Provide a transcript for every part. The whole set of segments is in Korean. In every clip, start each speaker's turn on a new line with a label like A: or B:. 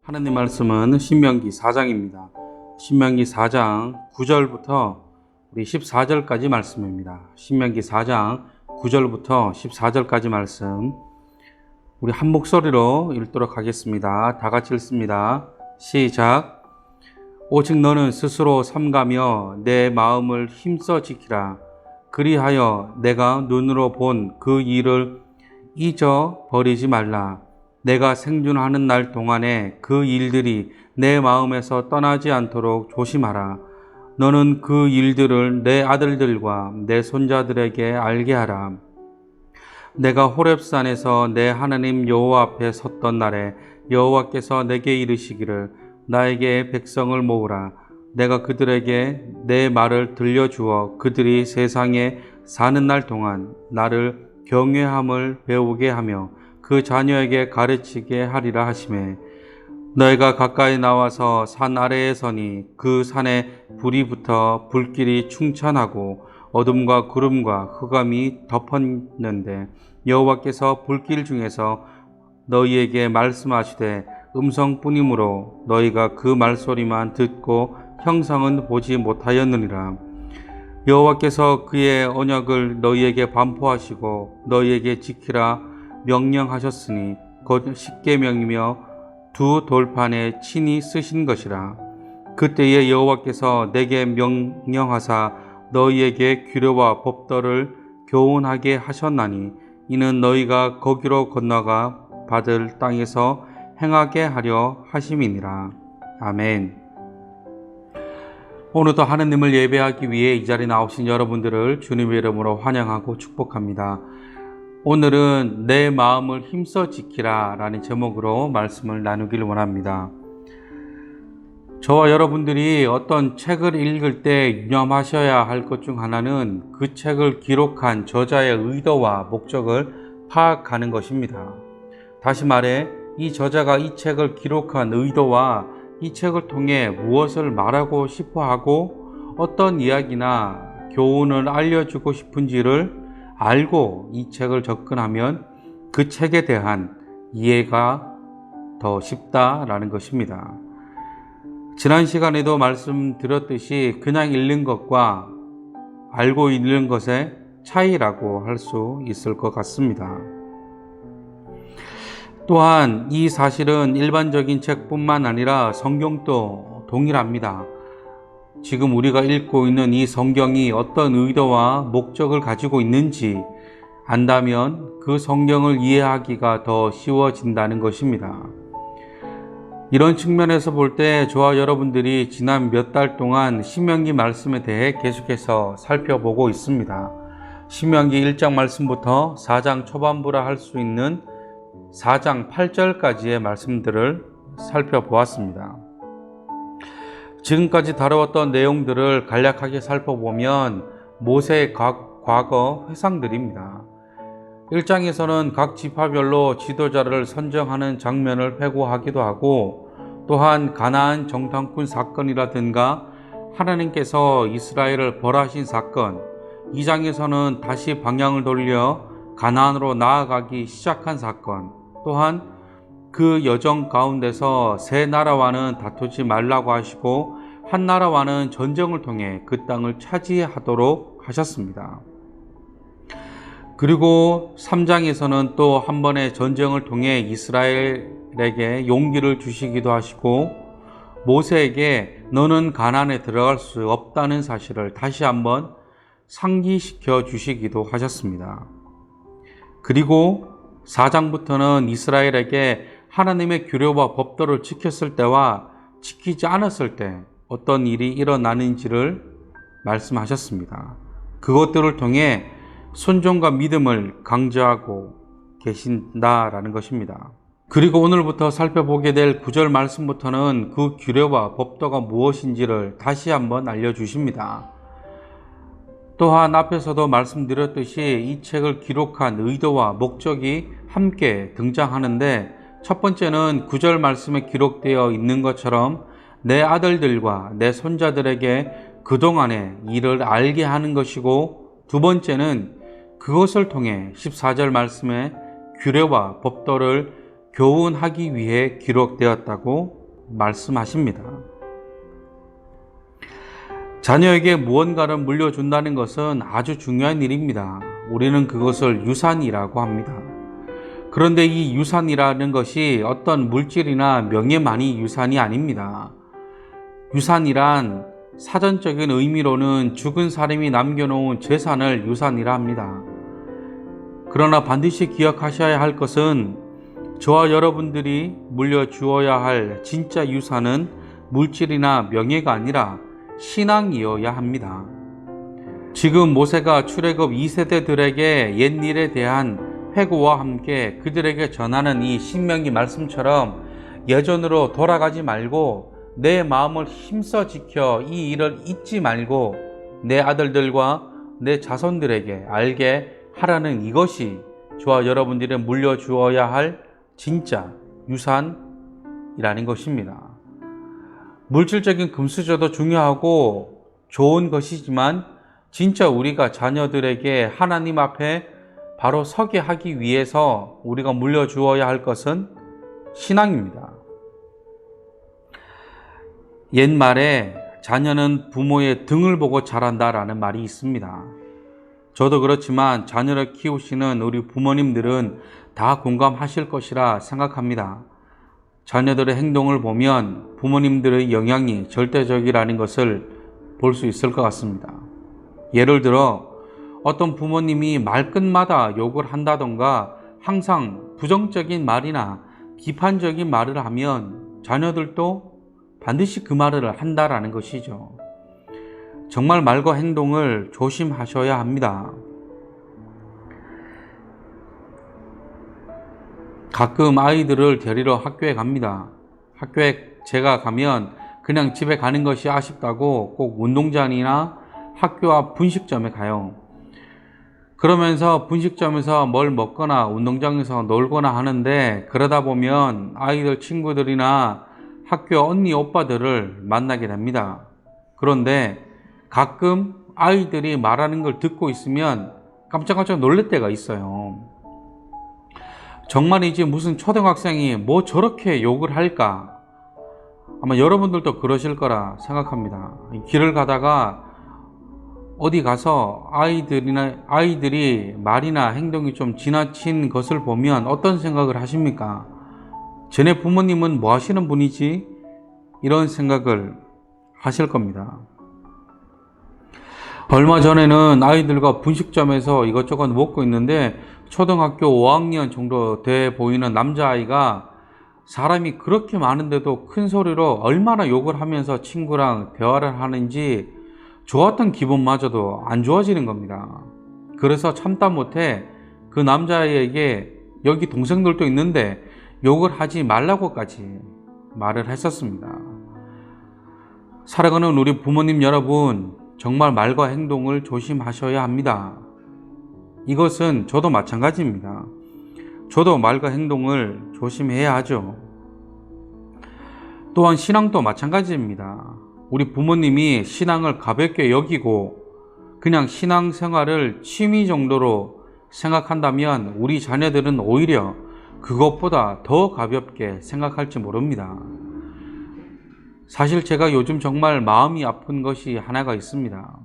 A: 하나님 말씀은 신명기 4장입니다. 신명기 4장 9절부터 우리 14절까지 말씀입니다. 신명기 4장 9절부터 14절까지 말씀 우리 한 목소리로 읽도록 하겠습니다. 다 같이 읽습니다. 시작. 오직 너는 스스로 삼가며 내 마음을 힘써 지키라. 그리하여 내가 눈으로 본 그 일을 잊어버리지 말라. 내가 생존하는 날 동안에 그 일들이 내 마음에서 떠나지 않도록 조심하라. 너는 그 일들을 내 아들들과 내 손자들에게 알게 하라. 내가 호렙산에서 내 하나님 여호와 앞에 섰던 날에 여호와께서 내게 이르시기를 나에게 백성을 모으라. 내가 그들에게 내 말을 들려주어 그들이 세상에 사는 날 동안 나를 경외함을 배우게 하며 그 자녀에게 가르치게 하리라 하시매, 너희가 가까이 나와서 산 아래에 서니 그 산에 불이 붙어 불길이 충천하고 어둠과 구름과 흑암이 덮었는데 여호와께서 불길 중에서 너희에게 말씀하시되 음성뿐이므로 너희가 그 말소리만 듣고 형상은 보지 못하였느니라. 여호와께서 그의 언약을 너희에게 반포하시고 너희에게 지키라 명령하셨으니 곧 십계명이며 두 돌판에 친히 쓰신 것이라. 그때에 여호와께서 내게 명령하사 너희에게 규례와 법도를 교훈하게 하셨나니 이는 너희가 거기로 건너가 받을 땅에서 행하게 하려 하심이니라. 아멘. 오늘도 하느님을 예배하기 위해 이 자리에 나오신 여러분들을 주님의 이름으로 환영하고 축복합니다. 오늘은 내 마음을 힘써 지키라 라는 제목으로 말씀을 나누길 원합니다. 저와 여러분들이 어떤 책을 읽을 때 유념하셔야 할 것 중 하나는 그 책을 기록한 저자의 의도와 목적을 파악하는 것입니다. 다시 말해 이 저자가 이 책을 기록한 의도와 이 책을 통해 무엇을 말하고 싶어 하고 어떤 이야기나 교훈을 알려주고 싶은지를 알고 이 책을 접근하면 그 책에 대한 이해가 더 쉽다라는 것입니다. 지난 시간에도 말씀드렸듯이 그냥 읽는 것과 알고 읽는 것의 차이라고 할 수 있을 것 같습니다. 또한 이 사실은 일반적인 책뿐만 아니라 성경도 동일합니다. 지금 우리가 읽고 있는 이 성경이 어떤 의도와 목적을 가지고 있는지 안다면 그 성경을 이해하기가 더 쉬워진다는 것입니다. 이런 측면에서 볼 때 저와 여러분들이 지난 몇 달 동안 신명기 말씀에 대해 계속해서 살펴보고 있습니다. 신명기 1장 말씀부터 4장 초반부라 할 수 있는 4장 8절까지의 말씀들을 살펴보았습니다. 지금까지 다루었던 내용들을 간략하게 살펴보면 모세의 과거 회상들입니다. 1장에서는 각 지파별로 지도자를 선정하는 장면을 회고하기도 하고 또한 가나안 정탐꾼 사건이라든가 하나님께서 이스라엘을 벌하신 사건, 2장에서는 다시 방향을 돌려 가나안으로 나아가기 시작한 사건, 또한 그 여정 가운데서 세 나라와는 다투지 말라고 하시고 한 나라와는 전쟁을 통해 그 땅을 차지하도록 하셨습니다. 그리고 3장에서는 또 한 번의 전쟁을 통해 이스라엘에게 용기를 주시기도 하시고 모세에게 너는 가나안에 들어갈 수 없다는 사실을 다시 한번 상기시켜 주시기도 하셨습니다. 그리고 4장부터는 이스라엘에게 하나님의 규례와 법도를 지켰을 때와 지키지 않았을 때 어떤 일이 일어나는지를 말씀하셨습니다. 그것들을 통해 순종과 믿음을 강조하고 계신다라는 것입니다. 그리고 오늘부터 살펴보게 될 9절 말씀부터는 그 규례와 법도가 무엇인지를 다시 한번 알려주십니다. 또한 앞에서도 말씀드렸듯이 이 책을 기록한 의도와 목적이 함께 등장하는데 첫 번째는 9절 말씀에 기록되어 있는 것처럼 내 아들들과 내 손자들에게 그동안의 일을 알게 하는 것이고 두 번째는 그것을 통해 14절 말씀에 규례와 법도를 교훈하기 위해 기록되었다고 말씀하십니다. 자녀에게 무언가를 물려준다는 것은 아주 중요한 일입니다. 우리는 그것을 유산이라고 합니다. 그런데 이 유산이라는 것이 어떤 물질이나 명예만이 유산이 아닙니다. 유산이란 사전적인 의미로는 죽은 사람이 남겨놓은 재산을 유산이라 합니다. 그러나 반드시 기억하셔야 할 것은 저와 여러분들이 물려주어야 할 진짜 유산은 물질이나 명예가 아니라 신앙이어야 합니다. 지금 모세가 출애굽 2세대들에게 옛일에 대한 회고와 함께 그들에게 전하는 이 신명기 말씀처럼 예전으로 돌아가지 말고 내 마음을 힘써 지켜 이 일을 잊지 말고 내 아들들과 내 자손들에게 알게 하라는 이것이 저와 여러분들이 물려주어야 할 진짜 유산이라는 것입니다. 물질적인 금수저도 중요하고 좋은 것이지만 진짜 우리가 자녀들에게 하나님 앞에 바로 서게 하기 위해서 우리가 물려주어야 할 것은 신앙입니다. 옛말에 자녀는 부모의 등을 보고 자란다라는 말이 있습니다. 저도 그렇지만 자녀를 키우시는 우리 부모님들은 다 공감하실 것이라 생각합니다. 자녀들의 행동을 보면 부모님들의 영향이 절대적이라는 것을 볼 수 있을 것 같습니다. 예를 들어 어떤 부모님이 말끝마다 욕을 한다던가 항상 부정적인 말이나 비판적인 말을 하면 자녀들도 반드시 그 말을 한다라는 것이죠. 정말 말과 행동을 조심하셔야 합니다. 가끔 아이들을 데리러 학교에 갑니다. 학교에 제가 가면 그냥 집에 가는 것이 아쉽다고 꼭 운동장이나 학교 앞 분식점에 가요. 그러면서 분식점에서 뭘 먹거나 운동장에서 놀거나 하는데 그러다 보면 아이들 친구들이나 학교 언니 오빠들을 만나게 됩니다. 그런데 가끔 아이들이 말하는 걸 듣고 있으면 깜짝깜짝 놀랄 때가 있어요. 정말이지 무슨 초등학생이 뭐 저렇게 욕을 할까? 아마 여러분들도 그러실 거라 생각합니다. 길을 가다가 어디 가서 아이들이 말이나 행동이 좀 지나친 것을 보면 어떤 생각을 하십니까? 쟤네 부모님은 뭐 하시는 분이지? 이런 생각을 하실 겁니다. 얼마 전에는 아이들과 분식점에서 이것저것 먹고 있는데 초등학교 5학년 정도 돼 보이는 남자아이가 사람이 그렇게 많은데도 큰 소리로 얼마나 욕을 하면서 친구랑 대화를 하는지 좋았던 기분마저도 안 좋아지는 겁니다. 그래서 참다 못해 그 남자아이에게 여기 동생들도 있는데 욕을 하지 말라고까지 말을 했었습니다. 사랑하는 우리 부모님 여러분, 정말 말과 행동을 조심하셔야 합니다. 이것은 저도 마찬가지입니다. 저도 말과 행동을 조심해야 하죠. 또한 신앙도 마찬가지입니다. 우리 부모님이 신앙을 가볍게 여기고 그냥 신앙생활을 취미 정도로 생각한다면 우리 자녀들은 오히려 그것보다 더 가볍게 생각할지 모릅니다. 사실 제가 요즘 정말 마음이 아픈 것이 하나가 있습니다.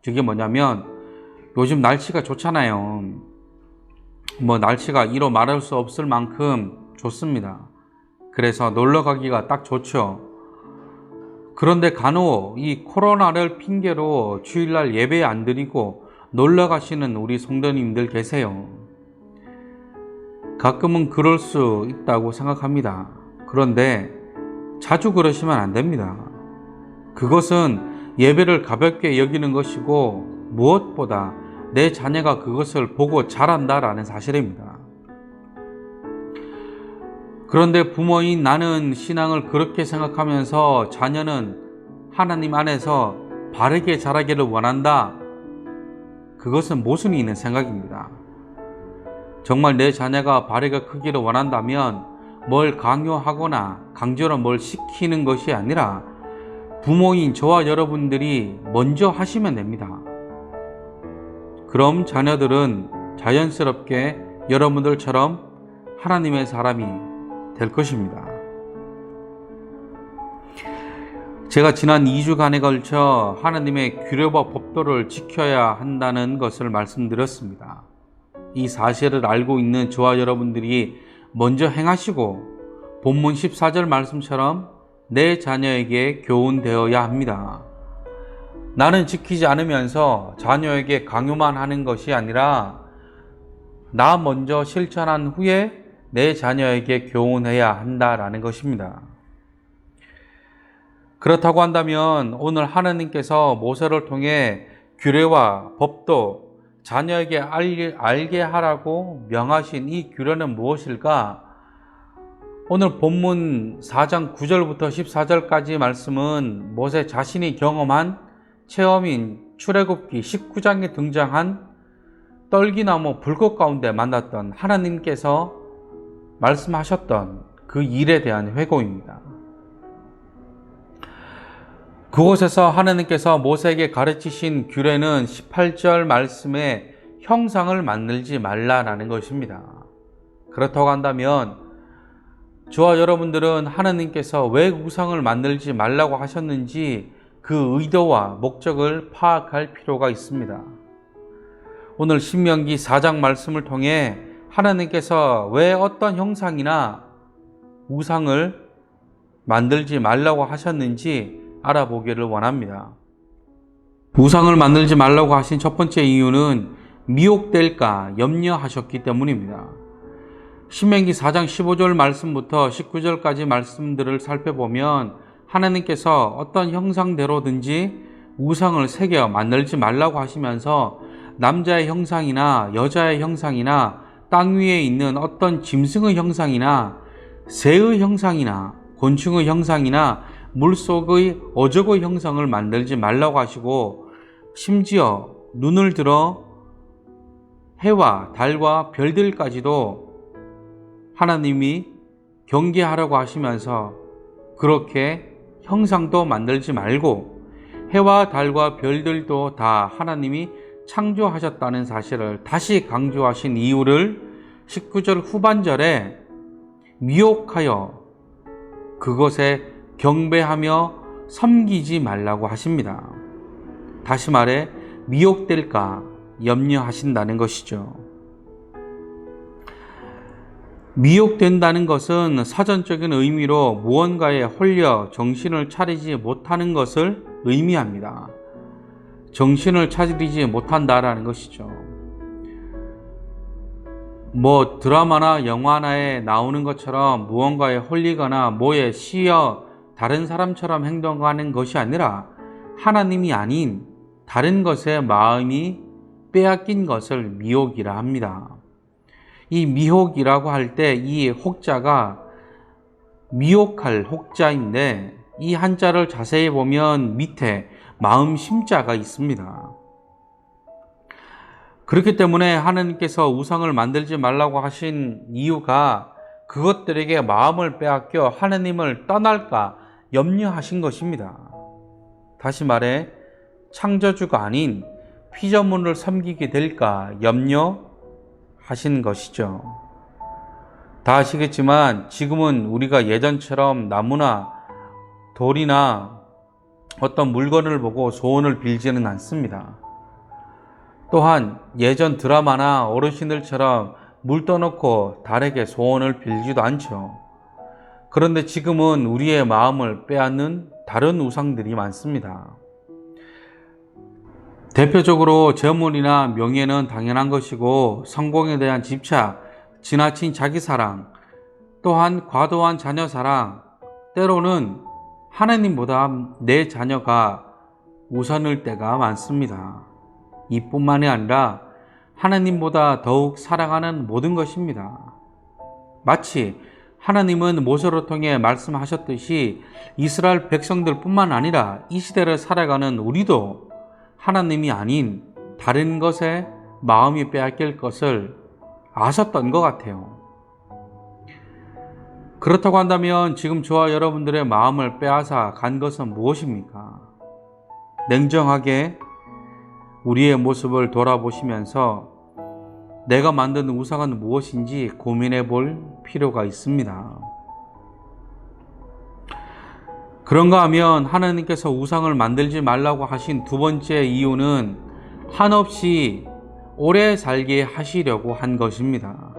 A: 그게 뭐냐면 요즘 날씨가 좋잖아요. 날씨가 이로 말할 수 없을 만큼 좋습니다. 그래서 놀러 가기가 딱 좋죠. 그런데 간혹 이 코로나를 핑계로 주일날 예배 안 드리고 놀러 가시는 우리 성도님들 계세요. 가끔은 그럴 수 있다고 생각합니다. 그런데 자주 그러시면 안 됩니다. 그것은 예배를 가볍게 여기는 것이고 무엇보다 내 자녀가 그것을 보고 자란다라는 사실입니다. 그런데 부모인 나는 신앙을 그렇게 생각하면서 자녀는 하나님 안에서 바르게 자라기를 원한다. 그것은 모순이 있는 생각입니다. 정말 내 자녀가 바르게 크기를 원한다면 뭘 강요하거나 강제로 뭘 시키는 것이 아니라 부모인 저와 여러분들이 먼저 하시면 됩니다. 그럼 자녀들은 자연스럽게 여러분들처럼 하나님의 사람이 될 것입니다. 제가 지난 2주간에 걸쳐 하나님의 규례와 법도를 지켜야 한다는 것을 말씀드렸습니다. 이 사실을 알고 있는 저와 여러분들이 먼저 행하시고 본문 14절 말씀처럼 내 자녀에게 교훈되어야 합니다. 나는 지키지 않으면서 자녀에게 강요만 하는 것이 아니라 나 먼저 실천한 후에 내 자녀에게 교훈해야 한다라는 것입니다. 그렇다고 한다면 오늘 하나님께서 모세를 통해 규례와 법도 자녀에게 알게 하라고 명하신 이 규례는 무엇일까? 오늘 본문 4장 9절부터 14절까지 말씀은 모세 자신이 경험한 체험인 출애굽기 19장에 등장한 떨기나무 불꽃 가운데 만났던 하나님께서 말씀하셨던 그 일에 대한 회고입니다. 그곳에서 하나님께서 모세에게 가르치신 규례는 18절 말씀에 형상을 만들지 말라라는 것입니다. 그렇다고 한다면 저와 여러분들은 하나님께서 왜 우상을 만들지 말라고 하셨는지 그 의도와 목적을 파악할 필요가 있습니다. 오늘 신명기 4장 말씀을 통해 하나님께서 왜 어떤 형상이나 우상을 만들지 말라고 하셨는지 알아보기를 원합니다. 우상을 만들지 말라고 하신 첫 번째 이유는 미혹될까 염려하셨기 때문입니다. 신명기 4장 15절 말씀부터 19절까지 말씀들을 살펴보면 하나님께서 어떤 형상대로든지 우상을 새겨 만들지 말라고 하시면서 남자의 형상이나 여자의 형상이나 땅 위에 있는 어떤 짐승의 형상이나 새의 형상이나 곤충의 형상이나 물속의 어족의 형상을 만들지 말라고 하시고 심지어 눈을 들어 해와 달과 별들까지도 하나님이 경계하라고 하시면서 그렇게 형상도 만들지 말고 해와 달과 별들도 다 하나님이 창조하셨다는 사실을 다시 강조하신 이유를 19절 후반절에 미혹하여 그것에 경배하며 섬기지 말라고 하십니다. 다시 말해 미혹될까 염려하신다는 것이죠. 미혹된다는 것은 사전적인 의미로 무언가에 홀려 정신을 차리지 못하는 것을 의미합니다. 정신을 차리지 못한다라는 것이죠. 드라마나 영화나에 나오는 것처럼 무언가에 홀리거나 뭐에 씌여 다른 사람처럼 행동하는 것이 아니라 하나님이 아닌 다른 것에 마음이 빼앗긴 것을 미혹이라 합니다. 이 미혹이라고 할 때 이 혹자가 미혹할 혹자인데 이 한자를 자세히 보면 밑에 마음 심자가 있습니다. 그렇기 때문에 하나님께서 우상을 만들지 말라고 하신 이유가 그것들에게 마음을 빼앗겨 하나님을 떠날까 염려하신 것입니다. 다시 말해 창조주가 아닌 피조물을 섬기게 될까 염려하신 것이죠. 다 아시겠지만 지금은 우리가 예전처럼 나무나 돌이나 어떤 물건을 보고 소원을 빌지는 않습니다. 또한 예전 드라마나 어르신들처럼 물 떠놓고 달에게 소원을 빌지도 않죠. 그런데 지금은 우리의 마음을 빼앗는 다른 우상들이 많습니다. 대표적으로 재물이나 명예는 당연한 것이고 성공에 대한 집착, 지나친 자기사랑, 또한 과도한 자녀사랑, 때로는 하나님보다 내 자녀가 우선일 때가 많습니다. 이뿐만이 아니라 하나님보다 더욱 사랑하는 모든 것입니다. 마치 하나님은 모세를 통해 말씀하셨듯이 이스라엘 백성들뿐만 아니라 이 시대를 살아가는 우리도 하나님이 아닌 다른 것에 마음이 빼앗길 것을 아셨던 것 같아요. 그렇다고 한다면 지금 저와 여러분들의 마음을 빼앗아 간 것은 무엇입니까? 냉정하게 우리의 모습을 돌아보시면서 내가 만든 우상은 무엇인지 고민해 볼 필요가 있습니다. 그런가 하면 하나님께서 우상을 만들지 말라고 하신 두 번째 이유는 한없이 오래 살게 하시려고 한 것입니다.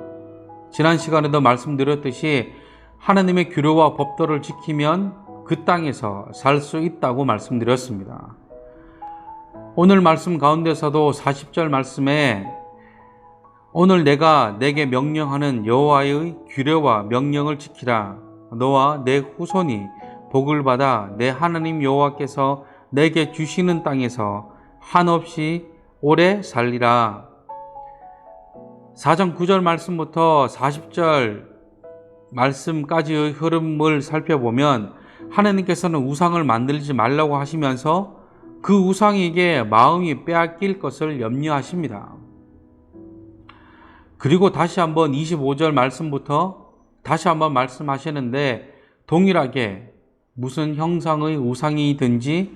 A: 지난 시간에도 말씀드렸듯이 하나님의 규례와 법도를 지키면 그 땅에서 살 수 있다고 말씀드렸습니다. 오늘 말씀 가운데서도 40절 말씀에 오늘 내가 내게 명령하는 여호와의 규례와 명령을 지키라. 너와 내 후손이 복을 받아 내 하나님 여호와께서 내게 주시는 땅에서 한없이 오래 살리라. 4장 9절 말씀부터 40절 말씀까지의 흐름을 살펴보면 하나님께서는 우상을 만들지 말라고 하시면서 그 우상에게 마음이 빼앗길 것을 염려하십니다. 그리고 다시 한번 25절 말씀부터 다시 한번 말씀하시는데 동일하게 무슨 형상의 우상이든지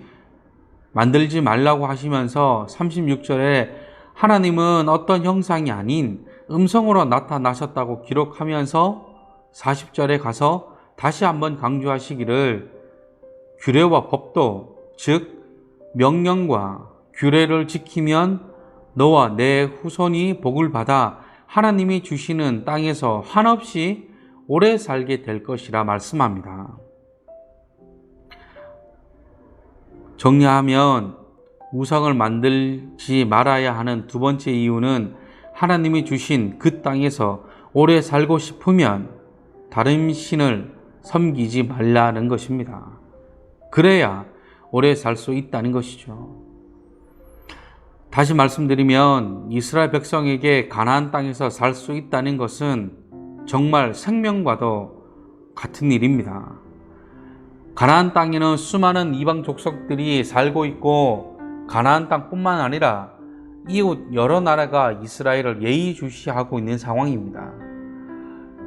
A: 만들지 말라고 하시면서 36절에 하나님은 어떤 형상이 아닌 음성으로 나타나셨다고 기록하면서 40절에 가서 다시 한번 강조하시기를 규례와 법도 즉 명령과 규례를 지키면 너와 내 후손이 복을 받아 하나님이 주시는 땅에서 한없이 오래 살게 될 것이라 말씀합니다. 정리하면 우상을 만들지 말아야 하는 두 번째 이유는 하나님이 주신 그 땅에서 오래 살고 싶으면 다른 신을 섬기지 말라는 것입니다. 그래야 오래 살 수 있다는 것이죠. 다시 말씀드리면 이스라엘 백성에게 가나안 땅에서 살 수 있다는 것은 정말 생명과도 같은 일입니다. 가나안 땅에는 수많은 이방 족속들이 살고 있고 가나안 땅뿐만 아니라 이웃 여러 나라가 이스라엘을 예의주시하고 있는 상황입니다.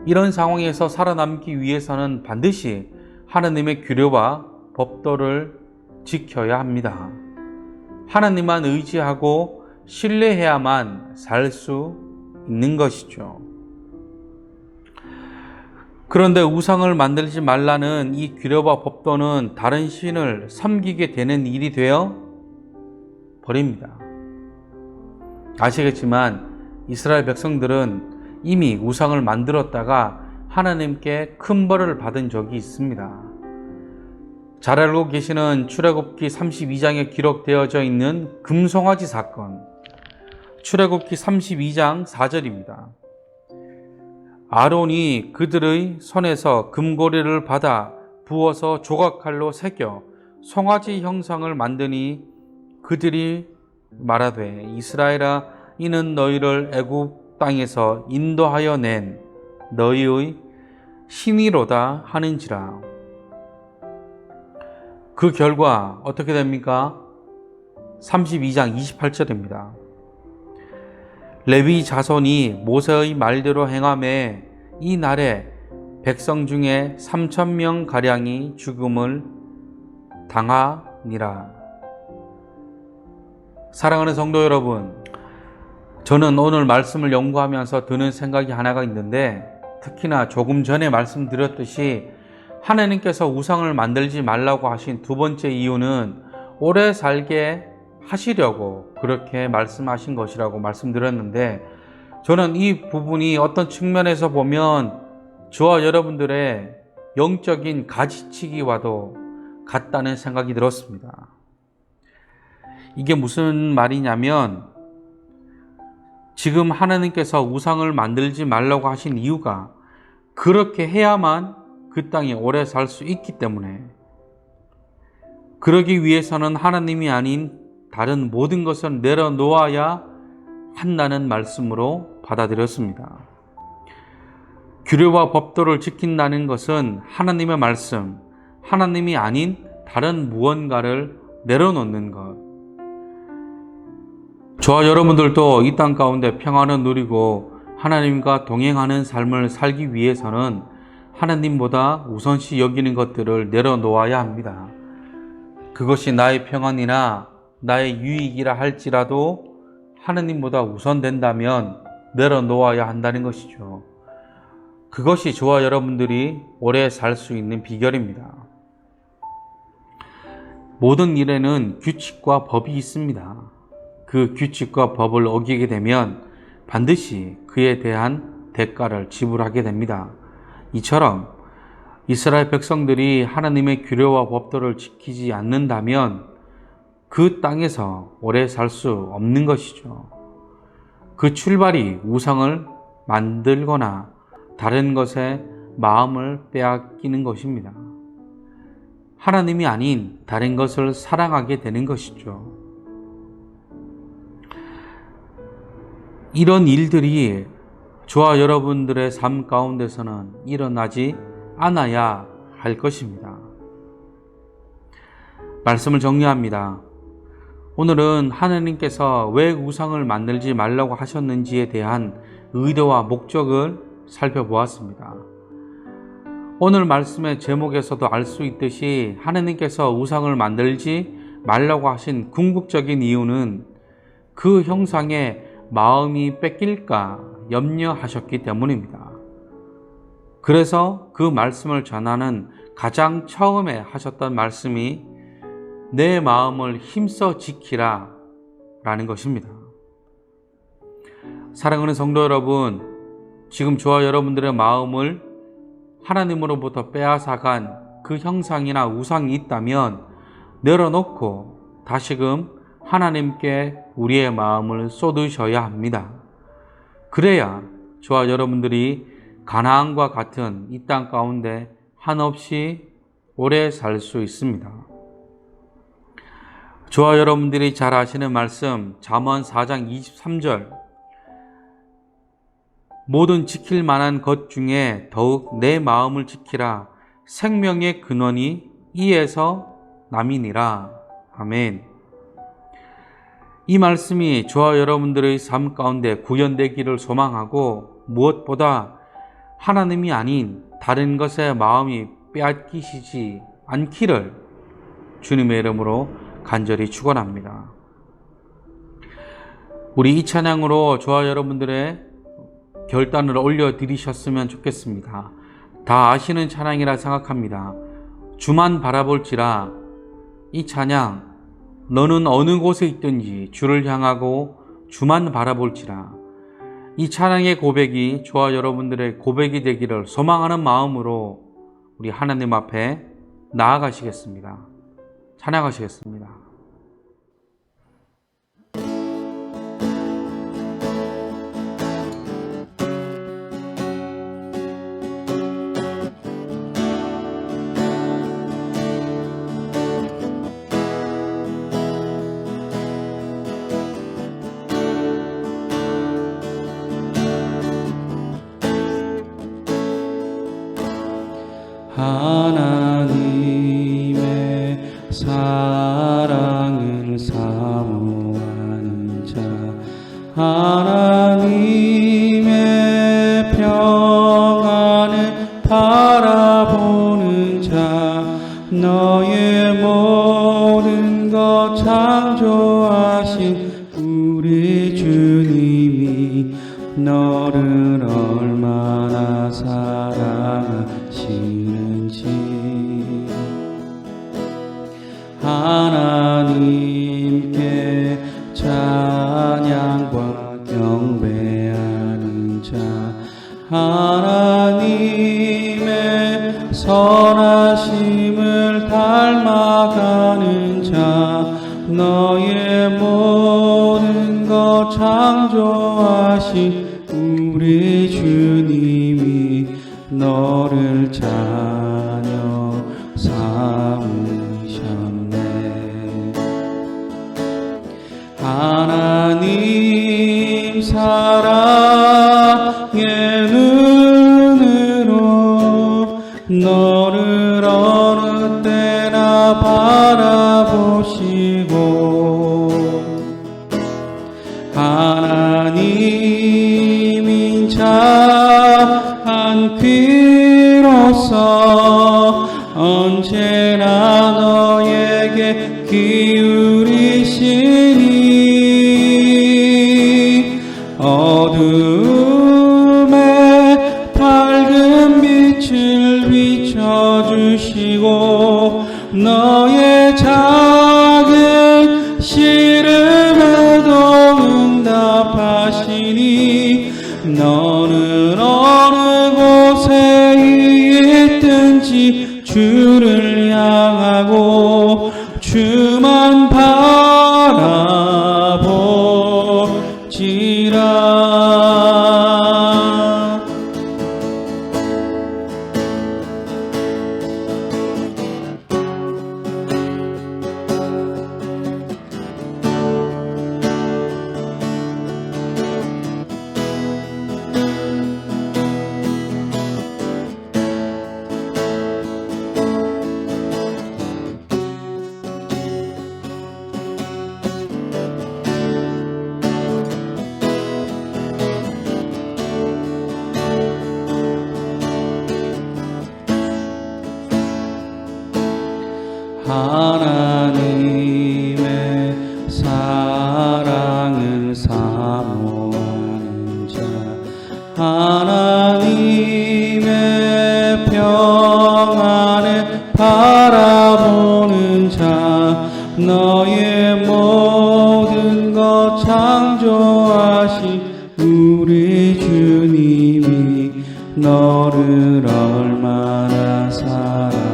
A: 이런 상황에서 살아남기 위해서는 반드시 하나님의 규례와 법도를 지켜야 합니다. 하나님만 의지하고 신뢰해야만 살 수 있는 것이죠. 그런데 우상을 만들지 말라는 이 규례와 법도는 다른 신을 섬기게 되는 일이 되어 버립니다. 아시겠지만 이스라엘 백성들은 이미 우상을 만들었다가 하나님께 큰 벌을 받은 적이 있습니다. 잘 알고 계시는 출애굽기 32장에 기록되어져 있는 금송아지 사건, 출애굽기 32장 4절입니다. 아론이 그들의 손에서 금고리를 받아 부어서 조각칼로 새겨 송아지 형상을 만드니 그들이 말하되 이스라엘아 이는 너희를 애굽 땅에서 인도하여 낸 너희의 신이로다 하는지라. 그 결과 어떻게 됩니까? 32장 28절입니다. 레위 자손이 모세의 말대로 행하매 이 날에 백성 중에 3,000명 가량이 죽음을 당하니라. 사랑하는 성도 여러분, 저는 오늘 말씀을 연구하면서 드는 생각이 하나가 있는데 특히나 조금 전에 말씀드렸듯이 하나님께서 우상을 만들지 말라고 하신 두 번째 이유는 오래 살게 하시려고 그렇게 말씀하신 것이라고 말씀드렸는데 저는 이 부분이 어떤 측면에서 보면 저와 여러분들의 영적인 가지치기와도 같다는 생각이 들었습니다. 이게 무슨 말이냐면 지금 하나님께서 우상을 만들지 말라고 하신 이유가 그렇게 해야만 그 땅에 오래 살 수 있기 때문에 그러기 위해서는 하나님이 아닌 다른 모든 것을 내려놓아야 한다는 말씀으로 받아들였습니다. 규례와 법도를 지킨다는 것은 하나님의 말씀, 하나님이 아닌 다른 무언가를 내려놓는 것. 저와 여러분들도 이 땅 가운데 평안을 누리고 하나님과 동행하는 삶을 살기 위해서는 하나님보다 우선시 여기는 것들을 내려놓아야 합니다. 그것이 나의 평안이나 나의 유익이라 할지라도 하나님보다 우선된다면 내려놓아야 한다는 것이죠. 그것이 저와 여러분들이 오래 살 수 있는 비결입니다. 모든 일에는 규칙과 법이 있습니다. 그 규칙과 법을 어기게 되면 반드시 그에 대한 대가를 지불하게 됩니다. 이처럼 이스라엘 백성들이 하나님의 규례와 법도를 지키지 않는다면 그 땅에서 오래 살 수 없는 것이죠. 그 출발이 우상을 만들거나 다른 것에 마음을 빼앗기는 것입니다. 하나님이 아닌 다른 것을 사랑하게 되는 것이죠. 이런 일들이 저와 여러분들의 삶 가운데서는 일어나지 않아야 할 것입니다. 말씀을 정리합니다. 오늘은 하나님께서 왜 우상을 만들지 말라고 하셨는지에 대한 의도와 목적을 살펴보았습니다. 오늘 말씀의 제목에서도 알 수 있듯이 하나님께서 우상을 만들지 말라고 하신 궁극적인 이유는 그 형상에 마음이 뺏길까 염려하셨기 때문입니다. 그래서 그 말씀을 전하는 가장 처음에 하셨던 말씀이 내 마음을 힘써 지키라 라는 것입니다. 사랑하는 성도 여러분, 지금 저와 여러분들의 마음을 하나님으로부터 빼앗아간 그 형상이나 우상이 있다면 내려놓고 다시금 하나님께 우리의 마음을 쏟으셔야 합니다. 그래야 저와 여러분들이 가나안과 같은 이 땅 가운데 한없이 오래 살 수 있습니다. 저와 여러분들이 잘 아시는 말씀 잠언 4장 23절, 모든 지킬 만한 것 중에 더욱 내 마음을 지키라. 생명의 근원이 이에서 남이니라. 아멘. 이 말씀이 저와 여러분들의 삶 가운데 구현되기를 소망하고 무엇보다 하나님이 아닌 다른 것에 마음이 빼앗기시지 않기를 주님의 이름으로 간절히 축원합니다. 우리 이 찬양으로 저와 여러분들의 결단을 올려드리셨으면 좋겠습니다. 다 아시는 찬양이라 생각합니다. 주만 바라볼지라. 이 찬양, 너는 어느 곳에 있든지 주를 향하고 주만 바라볼지라. 이 찬양의 고백이 저와 여러분들의 고백이 되기를 소망하는 마음으로 우리 하나님 앞에 나아가시겠습니다. 찬양하시겠습니다.
B: 하나님의 사랑을 사모하는 자, 하나님의 평안을 바라보는 자, 너의 모든 것 창조하신 우리 주님이 너를 얼마나 사랑하시는지, 하나님께 찬양과 경배하는 자, 하나님의 선하심을 닮아가는 자, 너의 모든 것 창조하신 우리 주님이 너를 자녀 삼으셨네. 하나님 사랑의 눈으로 너를 어느 때나 바라보시고, 하나님인 자 한 귀로서 언제나 너에게 기울이시니, 어둠에 밝은 빛을 비춰주시고 너의 너의 작은 시름에도 응답하시니 너는 어느 곳에 있든지 주를 향하고 주만 바라보지라. 하나님의 사랑을 사모하는 자, 하나님의 평안을 바라보는 자, 너의 모든 것 창조하신 우리 주님이 너를 얼마나 사랑하시는지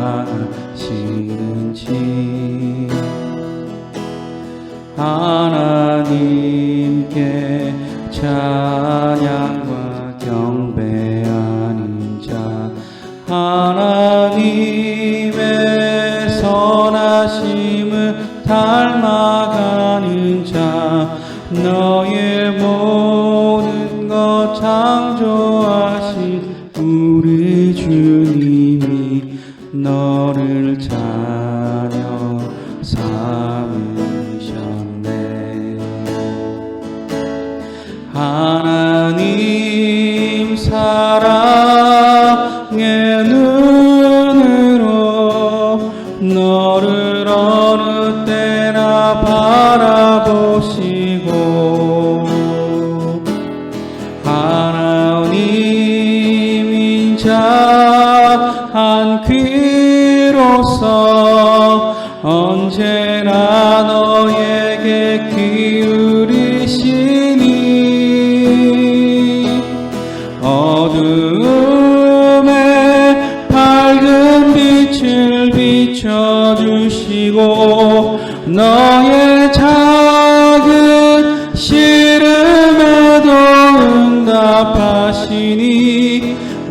B: 하나님께 찬양과 경배하는 자, 하나님의 선하심을 닮아가는 자, 너의 모든 것 창조하신 우리 주님이 너를 자녀 삼으셨네. 하나님 사랑의 눈으로 너를 어느 때나 바라보시고 하나님 인자 한 귀로서 언제나 너에게 기울이시니 어두움에 밝은 빛을 비춰주시고 너의 작은 시름에도 응답하시니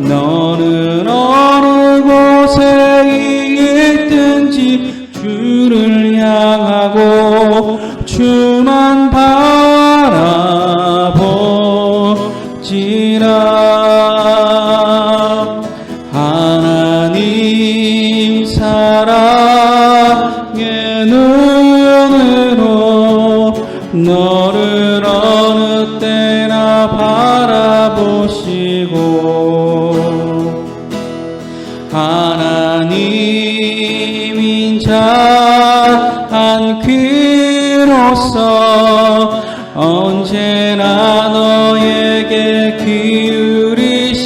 B: 너는 어느 곳에 있든지 주를 향하고 주만 바라보지라. 하나님 사랑의 눈으로 너를 어느 때나 바라보시고 하나님 인자한 귀로서 언제나 너에게 기울이시니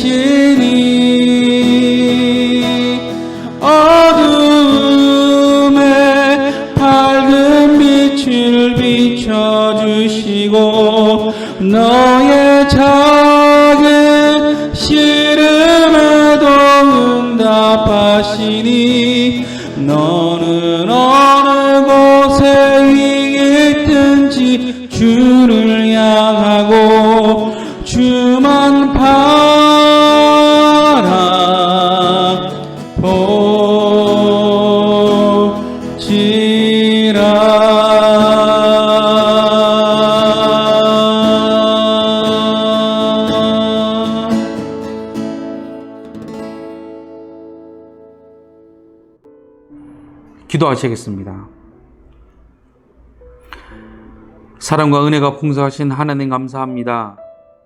B: 어두움에 밝은 빛을 비춰주시고 너의 작은 시름에도 응답하시니 너는 어느 곳에 있든지 주를 향하고 주만 바라보지라.
A: 기도하시겠습니다. 사랑과 은혜가 풍성하신 하나님 감사합니다.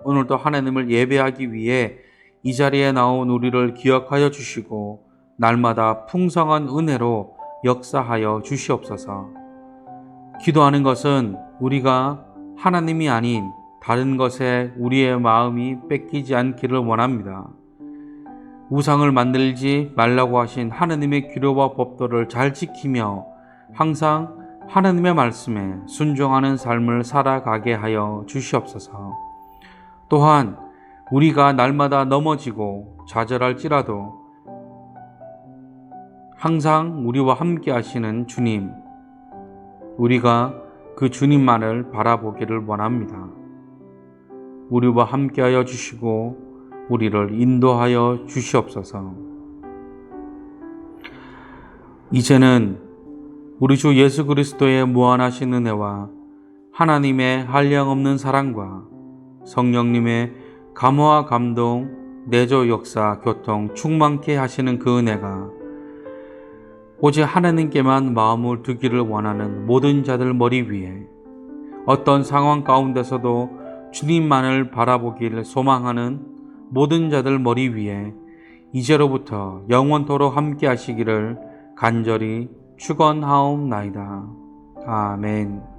A: 오늘도 하나님을 예배하기 위해 이 자리에 나온 우리를 기억하여 주시고 날마다 풍성한 은혜로 역사하여 주시옵소서. 기도하는 것은 우리가 하나님이 아닌 다른 것에 우리의 마음이 뺏기지 않기를 원합니다. 우상을 만들지 말라고 하신 하나님의 규례와 법도를 잘 지키며 항상 하나님의 말씀에 순종하는 삶을 살아가게 하여 주시옵소서. 또한 우리가 날마다 넘어지고 좌절할지라도 항상 우리와 함께 하시는 주님, 우리가 그 주님만을 바라보기를 원합니다. 우리와 함께하여 주시고 우리를 인도하여 주시옵소서. 이제는 우리 주 예수 그리스도의 무한하신 은혜와 하나님의 한량없는 사랑과 성령님의 감화와 감동, 내조 역사, 교통, 충만케 하시는 그 은혜가 오직 하나님께만 마음을 두기를 원하는 모든 자들 머리 위에, 어떤 상황 가운데서도 주님만을 바라보기를 소망하는 모든 자들 머리 위에 이제로부터 영원토록 함께 하시기를 간절히 축원하옵나이다. 아멘.